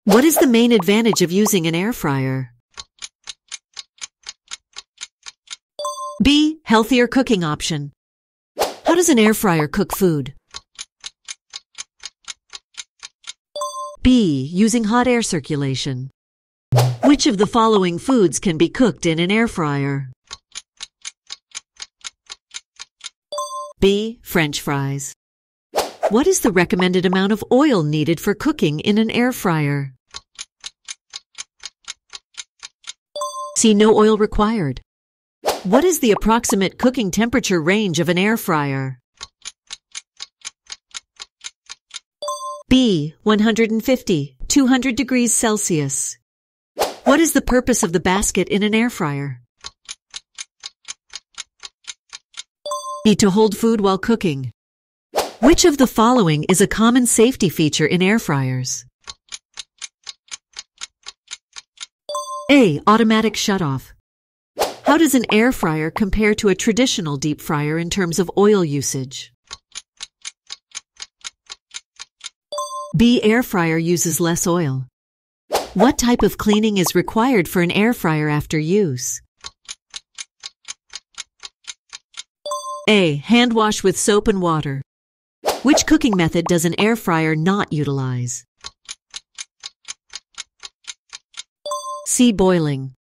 What is the main advantage of using an air fryer? B. Healthier cooking option. How does an air fryer cook food? B. Using hot air circulation. Which of the following foods can be cooked in an air fryer? B. French fries. What is the recommended amount of oil needed for cooking in an air fryer? C. No oil required. What is the approximate cooking temperature range of an air fryer? B. 150, 200 degrees Celsius. What is the purpose of the basket in an air fryer? B. To hold food while cooking. Which of the following is a common safety feature in air fryers? A. Automatic shutoff. How does an air fryer compare to a traditional deep fryer in terms of oil usage? B. Air fryer uses less oil. What type of cleaning is required for an air fryer after use? A. Hand wash with soap and water. Which cooking method does an air fryer not utilize? C. Boiling.